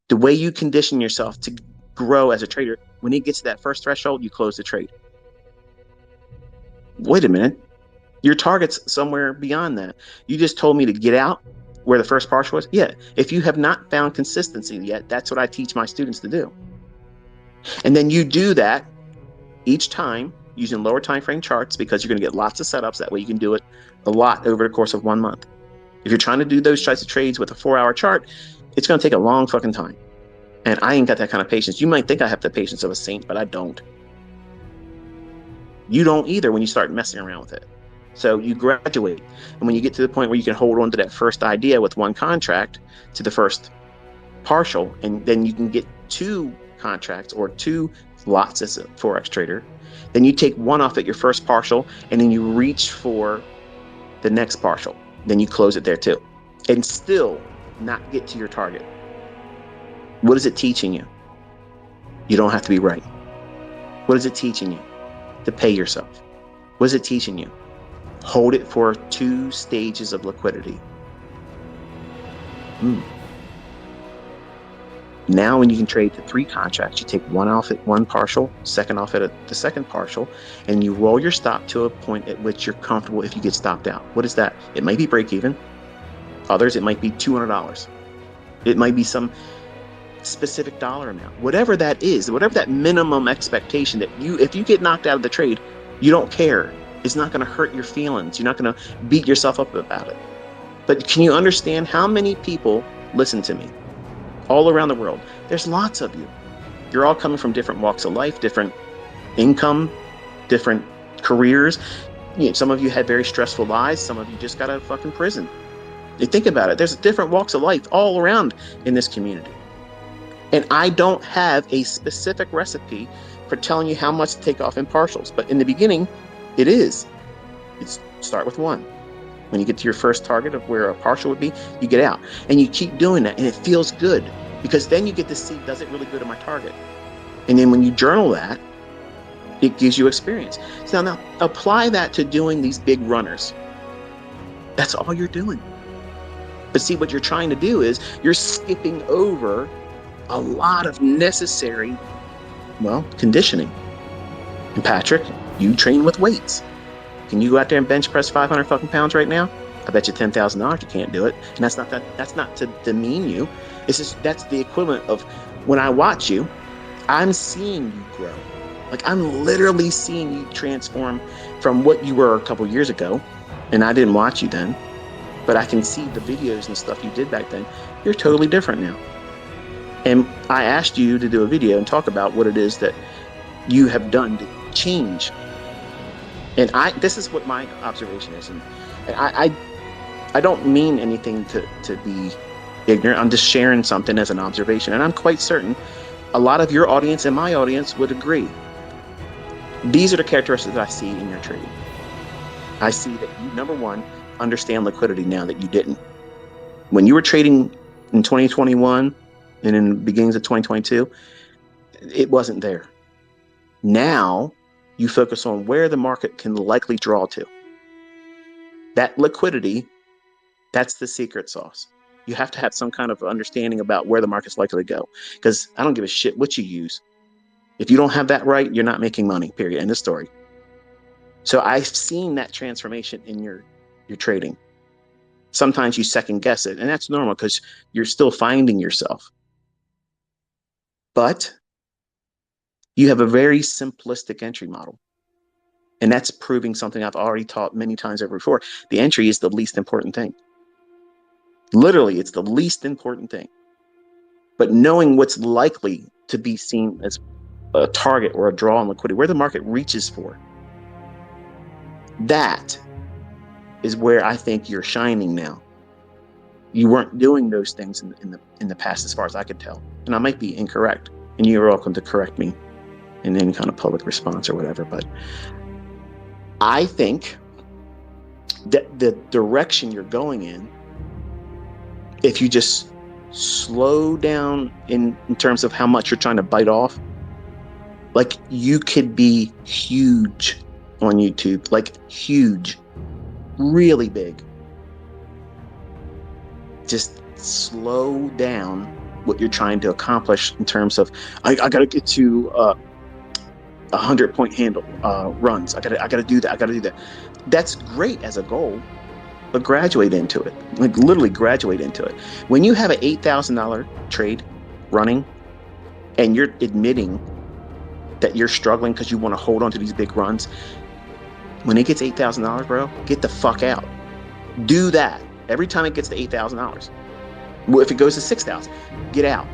The way you condition yourself to grow as a trader, when it gets to that first threshold, you close the trade. Wait a minute. Your target's somewhere beyond that. You just told me to get out where the first partial was. Yeah. If you have not found consistency yet, that's what I teach my students to do. And then you do that each time using lower time frame charts, because you're going to get lots of setups. That way you can do it a lot over the course of 1 month. If you're trying to do those types of trades with a 4-hour chart, it's going to take a long fucking time. And I ain't got that kind of patience. You might think I have the patience of a saint, but I don't. You don't either when you start messing around with it. So you graduate. And when you get to the point where you can hold on to that first idea with one contract to the first partial, and then you can get 2 contracts or 2 lots as a forex trader, then you take one off at your first partial, and then you reach for the next partial. Then you close it there too, and still not get to your target. What is it teaching you? You don't have to be right. What is it teaching you? To pay yourself. What is it teaching you? Hold it for 2 stages of liquidity. Now when you can trade to 3 contracts, you take one off at one partial, second off at the second partial, and you roll your stop to a point at which you're comfortable if you get stopped out. What is that? It might be break even. Others, it might be $200. It might be some specific dollar amount. Whatever that is, whatever that minimum expectation that if you get knocked out of the trade, you don't care. It's not going to hurt your feelings. You're not going to beat yourself up about it. But can you understand how many people listen to me? All around the world. There's lots of you. You're all coming from different walks of life, different income, different careers. Some of you had very stressful lives. Some of you just got out of fucking prison. You think about it. There's different walks of life all around in this community. And I don't have a specific recipe for telling you how much to take off in partials. But in the beginning, it's start with 1. When you get to your first target of where a partial would be, you get out. And you keep doing that, and it feels good, because then you get to see, does it really go to my target? And then when you journal that, it gives you experience. So now apply that to doing these big runners. That's all you're doing. But see, what you're trying to do is you're skipping over a lot of necessary, conditioning. And Patrick, you train with weights. Can you go out there and bench press 500 fucking pounds right now? I bet you $10,000 you can't do it. And that's not to demean you. It's just, that's the equivalent of when I watch you, I'm seeing you grow. Like, I'm literally seeing you transform from what you were a couple years ago. And I didn't watch you then, but I can see the videos and stuff you did back then. You're totally different now. And I asked you to do a video and talk about what it is that you have done to change. And this is what my observation is. And I don't mean anything to be ignorant. I'm just sharing something as an observation. And I'm quite certain a lot of your audience and my audience would agree. These are the characteristics I see in your trading. I see that you, number one, understand liquidity now that you didn't. When you were trading in 2021 and in the beginnings of 2022, it wasn't there. Now you focus on where the market can likely draw to. That liquidity, that's the secret sauce. You have to have some kind of understanding about where the market's likely to go, because I don't give a shit what you use. If you don't have that right, you're not making money, period. End of story. So I've seen that transformation in your trading. Sometimes you second guess it, and that's normal because you're still finding yourself. But you have a very simplistic entry model. And that's proving something I've already taught many times over before. The entry is the least important thing. Literally, it's the least important thing. But knowing what's likely to be seen as a target or a draw on liquidity, where the market reaches for, that is where I think you're shining now. You weren't doing those things in the past, as far as I could tell. And I might be incorrect. And you're welcome to correct me in any kind of public response or whatever. But I think that the direction you're going in, if you just slow down in terms of how much you're trying to bite off, like, you could be huge on YouTube, like huge, really big. Just slow down what you're trying to accomplish in terms of, I got to get to 100-point handle runs. I gotta do that. I gotta do that. That's great as a goal, but graduate into it. Like literally graduate into it. When you have an $8,000 trade running and you're admitting that you're struggling because you want to hold on to these big runs, when it gets $8,000, bro, get the fuck out. Do that every time it gets to $8,000. Well, if it goes to 6,000, get out.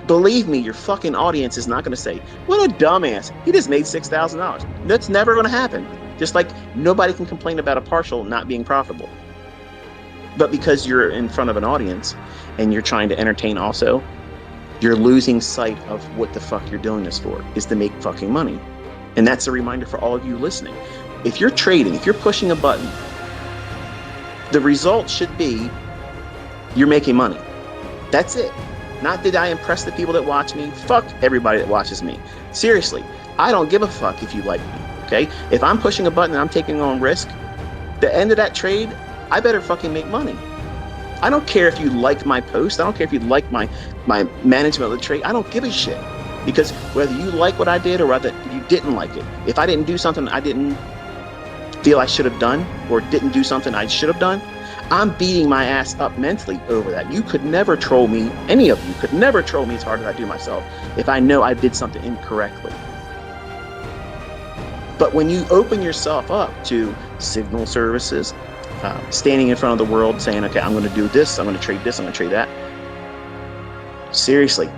Believe me, your fucking audience is not going to say, what a dumbass, he just made $6,000. That's never going to happen. Just like nobody can complain about a partial not being profitable. But because you're in front of an audience and you're trying to entertain also, you're losing sight of what the fuck you're doing this for, is to make fucking money. And that's a reminder for all of you listening. If you're trading, if you're pushing a button, the result should be you're making money. That's it. Not that I impress the people that watch me. Fuck everybody that watches me. Seriously, I don't give a fuck if you like me, okay? If I'm pushing a button and I'm taking on risk, the end of that trade, I better fucking make money. I don't care if you like my post. I don't care if you like my management of the trade. I don't give a shit. Because whether you like what I did or whether you didn't like it, if I didn't do something I didn't feel I should have done or didn't do something I should have done, I'm beating my ass up mentally over that. You could never troll me. Any of you could never troll me as hard as I do myself if I know I did something incorrectly. But when you open yourself up to signal services, standing in front of the world saying, okay, I'm going to do this, I'm going to trade this, I'm going to trade that. Seriously,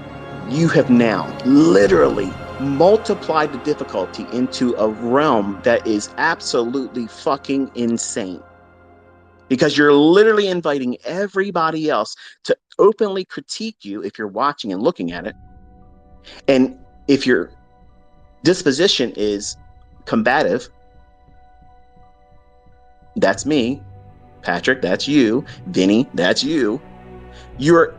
you have now literally multiplied the difficulty into a realm that is absolutely fucking insane. Because you're literally inviting everybody else to openly critique you if you're watching and looking at it. And if your disposition is combative, that's me. Patrick, that's you. Vinny, that's you. You're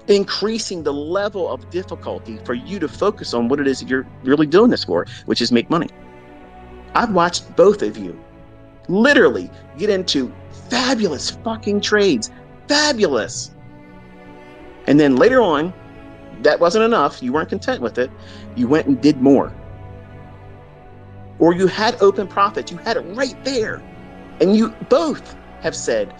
increasing the level of difficulty for you to focus on what it is you're really doing this for, which is make money. I've watched both of you literally get into fabulous fucking trades. Fabulous. And then later on, that wasn't enough. You weren't content with it. You went and did more. Or you had open profits. You had it right there. And you both have said,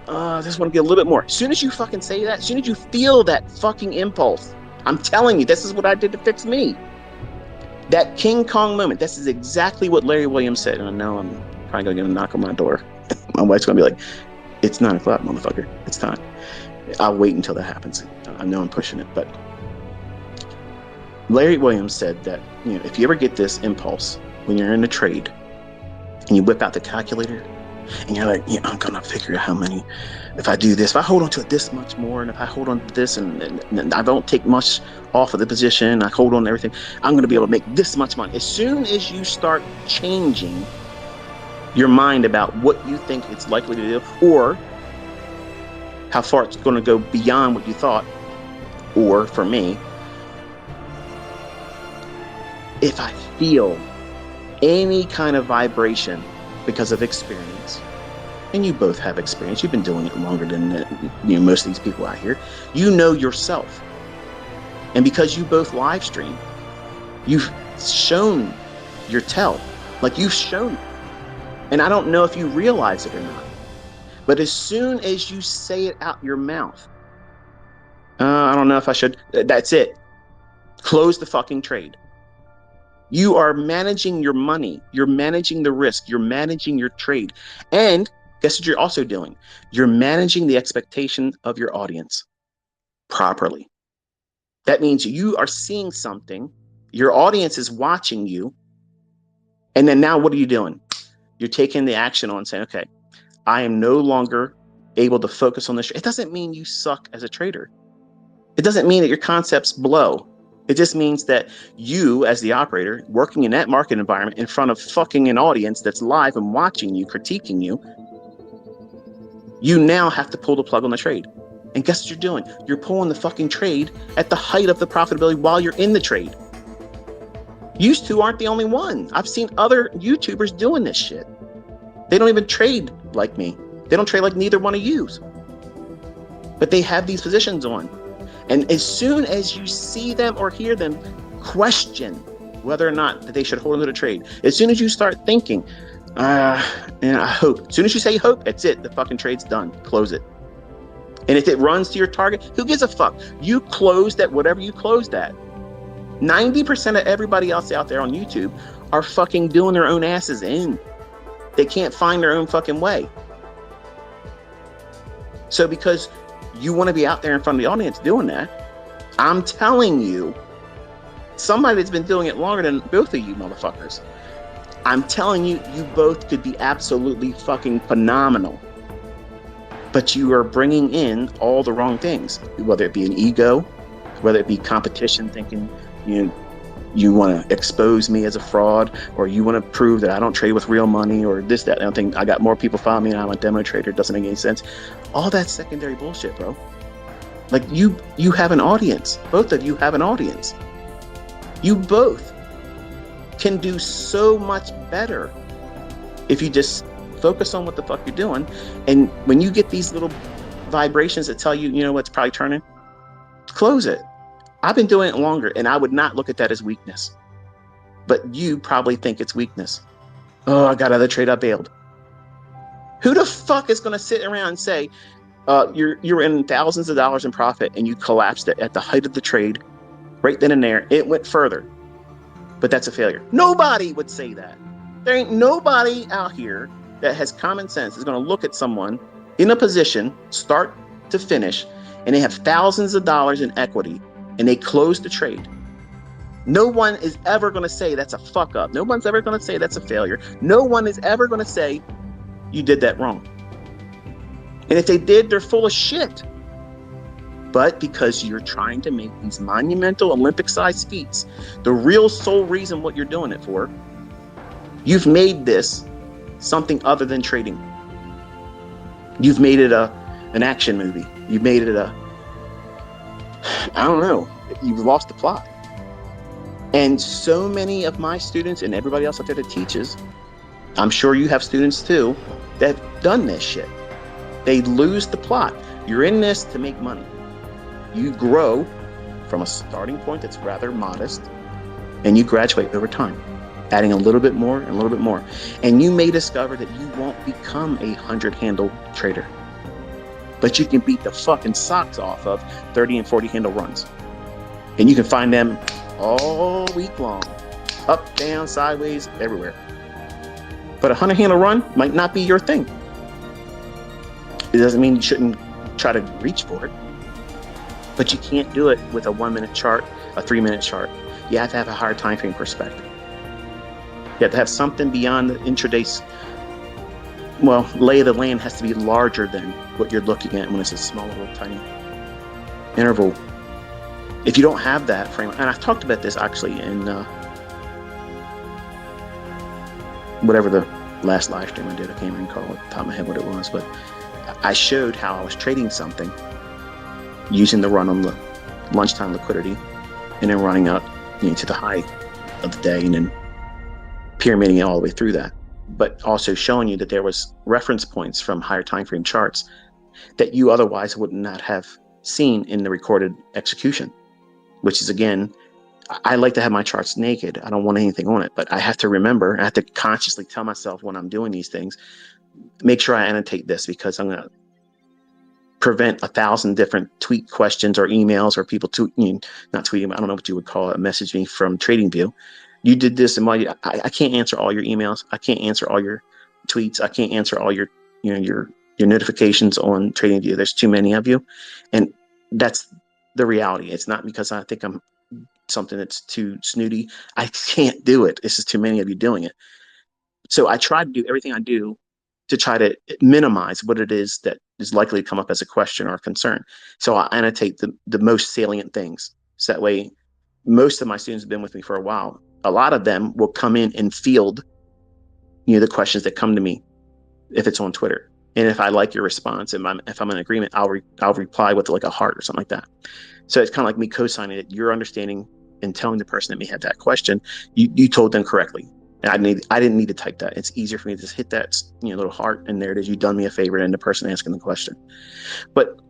I just want to get a little bit more. As soon as you fucking say that, as soon as you feel that fucking impulse, I'm telling you, this is what I did to fix me. That King Kong moment, this is exactly what Larry Williams said. And I know I'm probably going to get a knock on my door. My wife's going to be like, it's 9 o'clock, motherfucker. It's time. I'll wait until that happens. I know I'm pushing it, but Larry Williams said that, if you ever get this impulse when you're in a trade and you whip out the calculator and you're like, I'm going to figure out how many, if I do this, if I hold on to it this much more, and if I hold on to this and I don't take much off of the position, I hold on to everything, I'm going to be able to make this much money. As soon as you start changing your mind about what you think it's likely to do or how far it's going to go beyond what you thought, or for me, if I feel any kind of vibration because of experience, and you both have experience, you've been doing it longer than most of these people out here, you know yourself. And because you both live stream, you've shown your tell, like you've shown it. And I don't know if you realize it or not, but as soon as you say it out your mouth, I don't know if I should, that's it. Close the fucking trade. You are managing your money. You're managing the risk. You're managing your trade. And guess what you're also doing? You're managing the expectation of your audience properly. That means you are seeing something. Your audience is watching you. And then now what are you doing? You're taking the action on saying, okay, I am no longer able to focus on this. It doesn't mean you suck as a trader. It doesn't mean that your concepts blow. It just means that you, as the operator, working in that market environment in front of fucking an audience that's live and watching you, critiquing you, you now have to pull the plug on the trade. And guess what you're doing? You're pulling the fucking trade at the height of the profitability while you're in the trade. You two aren't the only one. I've seen other YouTubers doing this shit. They don't even trade like me. They don't trade like neither one of you. But they have these positions on. And as soon as you see them or hear them, question whether or not that they should hold into the trade. As soon as you start thinking, and I hope, as soon as you say hope, that's it. The fucking trade's done. Close it. And if it runs to your target, who gives a fuck? You closed at whatever you closed at. 90% of everybody else out there on YouTube are fucking doing their own asses in. They can't find their own fucking way. So because you want to be out there in front of the audience doing that, I'm telling you, somebody that's been doing it longer than both of you motherfuckers, I'm telling you, you both could be absolutely fucking phenomenal. But you are bringing in all the wrong things, whether it be an ego, whether it be competition, thinking you want to expose me as a fraud, or you want to prove that I don't trade with real money, or this, that, I don't think I got more people following me and I'm a demo trader. It doesn't make any sense. All that's secondary bullshit, bro. Like you have an audience. Both of you have an audience. You both can do so much better if you just focus on what the fuck you're doing. And when you get these little vibrations that tell you, you know what's probably turning, close it. I've been doing it longer, and I would not look at that as weakness. But you probably think it's weakness. Oh, I got another trade, I bailed. Who the fuck is going to sit around and say, you're in thousands of dollars in profit and you collapsed it at the height of the trade, right then and there, it went further, but that's a failure? Nobody would say that. There ain't nobody out here that has common sense is going to look at someone in a position, start to finish, and they have thousands of dollars in equity, and they close the trade. No one is ever going to say that's a fuck up. No one's ever going to say that's a failure. No one is ever going to say you did that wrong. And if they did, they're full of shit. But because you're trying to make these monumental Olympic-sized feats, the real sole reason what you're doing it for, you've made this something other than trading. You've made it an action movie. You've made it I don't know. You've lost the plot. And so many of my students and everybody else out there that teaches, I'm sure you have students too, that have done this shit. They lose the plot. You're in this to make money. You grow from a starting point that's rather modest, and you graduate over time, adding a little bit more and a little bit more. And you may discover that you won't become a 100-handle trader, but you can beat the fucking socks off of 30 and 40 handle runs. And you can find them all week long, up, down, sideways, everywhere. But a 100-handle run might not be your thing. It doesn't mean you shouldn't try to reach for it, but you can't do it with a 1-minute chart, a 3-minute chart. You have to have a higher time frame perspective. You have to have something beyond the intraday. Well, lay of the land has to be larger than what you're looking at when it's a small little tiny interval. If you don't have that frame, and I've talked about this actually in whatever the last live stream I did, I can't even recall at the top of my head what it was, but I showed how I was trading something using the run on the lunchtime liquidity and then running up to the high of the day and then pyramiding it all the way through that, but also showing you that there was reference points from higher time frame charts that you otherwise would not have seen in the recorded execution, which is, again, I like to have my charts naked. I don't want anything on it, but I have to remember, I have to consciously tell myself when I'm doing these things, make sure I annotate this, because I'm going to prevent 1,000 different tweet questions or emails or people not tweeting, I don't know what you would call it, message me from TradingView. You did this, and I can't answer all your emails. I can't answer all your tweets. I can't answer all your notifications on TradingView. There's too many of you, and that's the reality. It's not because I think I'm something that's too snooty. I can't do it. It's just too many of you doing it. So I try to do everything I do to try to minimize what it is that is likely to come up as a question or a concern. So I annotate the most salient things. So that way, most of my students have been with me for a while. A lot of them will come in and field, the questions that come to me if it's on Twitter. And if I like your response, and if I'm in agreement, I'll reply with like a heart or something like that. So it's kind of like me co-signing that you're understanding and telling the person that may have that question, you told them correctly. And I didn't need to type that. It's easier for me to just hit that little heart, and there it is. You've done me a favor, and the person asking the question. But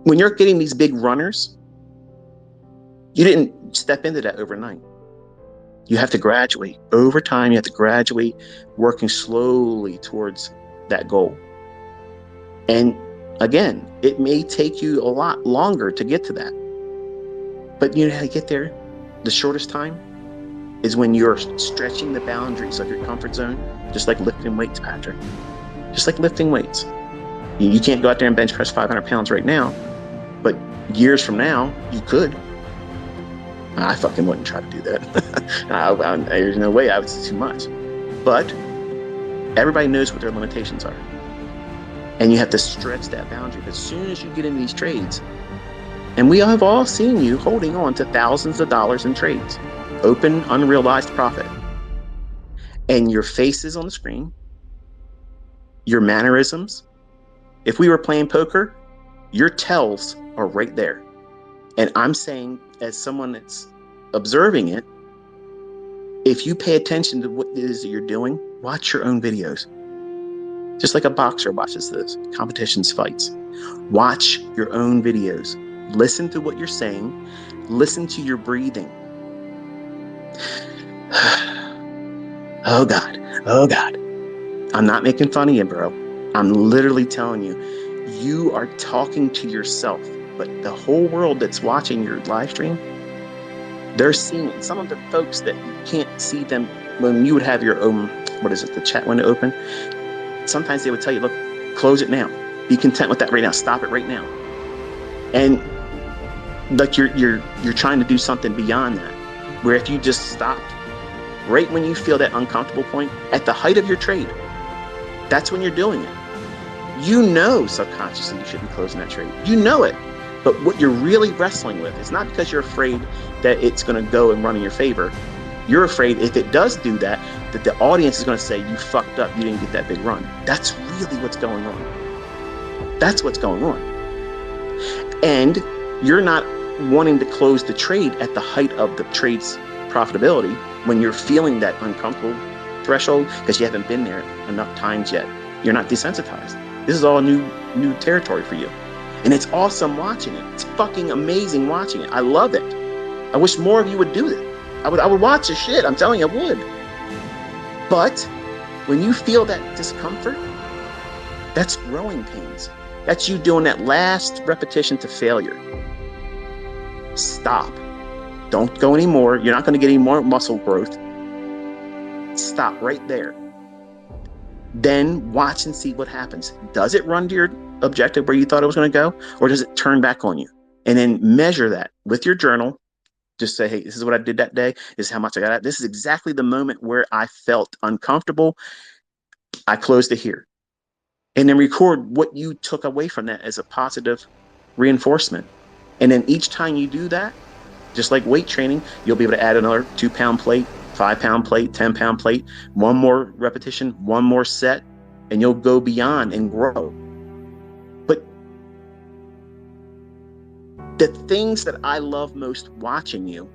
When you're getting these big runners, you didn't step into that overnight. You have to graduate. Over time, you have to graduate, working slowly towards that goal. And again, it may take you a lot longer to get to that. But you know how to get there? The shortest time is when you're stretching the boundaries of your comfort zone, just like lifting weights, Patrick. Just like lifting weights. You can't go out there and bench press 500 pounds right now, but years from now, you could. I fucking wouldn't try to do that. There's no way. I would say too much. But everybody knows what their limitations are. And you have to stretch that boundary. But as soon as you get into these trades, and we have all seen you holding on to thousands of dollars in trades, open, unrealized profit. And your face is on the screen, your mannerisms. If we were playing poker, your tells are right there. And I'm saying, as someone that's observing it, if you pay attention to what it is that you're doing, watch your own videos. Just like a boxer watches this, competitions, fights. Watch your own videos. Listen to what you're saying. Listen to your breathing. Oh God. Oh God. I'm not making fun of you, bro. I'm literally telling you, you are talking to yourself. But the whole world that's watching your live stream, they're seeing some of the folks that you can't see them when you would have your own, the chat window open. Sometimes they would tell you, look, close it now. Be content with that right now. Stop it right now. And like you're trying to do something beyond that, where if you just stopped right when you feel that uncomfortable point at the height of your trade, that's when you're doing it. You know subconsciously you shouldn't be closing that trade. You know it. But what you're really wrestling with is not because you're afraid that it's going to go and run in your favor. You're afraid if it does do that the audience is going to say, you fucked up, you didn't get that big run. That's really what's going on. That's what's going on. And you're not wanting to close the trade at the height of the trade's profitability when you're feeling that uncomfortable threshold because you haven't been there enough times yet. You're not desensitized. This is all new territory for you. And it's awesome watching it. It's fucking amazing watching it. I love it. I wish more of you would do it. I would watch the shit. I'm telling you, I would. But when you feel that discomfort, that's growing pains. That's you doing that last repetition to failure. Stop. Don't go anymore. You're not going to get any more muscle growth. Stop right there. Then watch and see what happens. Does it run to your objective where you thought it was going to go? Or does it turn back on you? And then measure that with your journal. Just say, hey, this is what I did that day. This is how much I got out. This is exactly the moment where I felt uncomfortable. I closed it here. And then record what you took away from that as a positive reinforcement. And then each time you do that, just like weight training, you'll be able to add another 2-pound plate, 5-pound plate, 10-pound plate, one more repetition, one more set, and you'll go beyond and grow. But the things that I love most watching you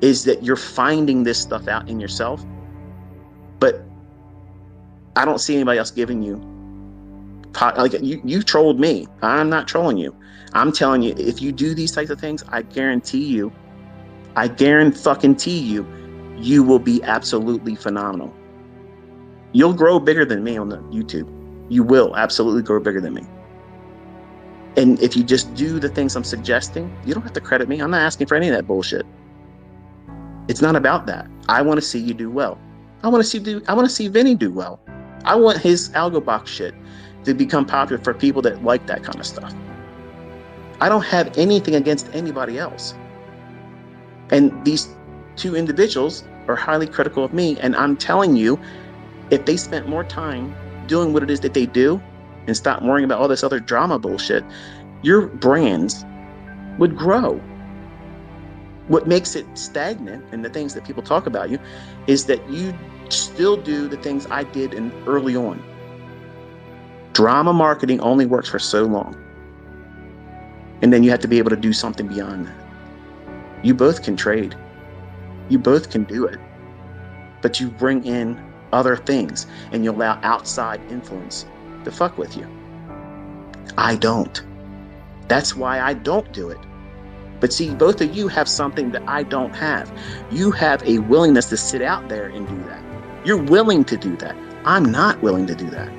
is that you're finding this stuff out in yourself, but I don't see anybody else giving you, like you trolled me. I'm not trolling you. I'm telling you, if you do these types of things, I guarantee you, you will be absolutely phenomenal. You'll grow bigger than me on the YouTube. You will absolutely grow bigger than me. And if you just do the things I'm suggesting, you don't have to credit me. I'm not asking for any of that bullshit. It's not about that. I want to see you do well. I want to see Vinny do well. I want his algo box shit to become popular for people that like that kind of stuff. I don't have anything against anybody else. And these two individuals are highly critical of me. And I'm telling you, if they spent more time doing what it is that they do and stop worrying about all this other drama bullshit, your brands would grow. What makes it stagnant and the things that people talk about you is that you still do the things I did early on. Drama marketing only works for so long. And then you have to be able to do something beyond that. You both can trade. You both can do it. But you bring in other things and you allow outside influence to fuck with you. I don't. That's why I don't do it. But see, both of you have something that I don't have. You have a willingness to sit out there and do that. You're willing to do that. I'm not willing to do that.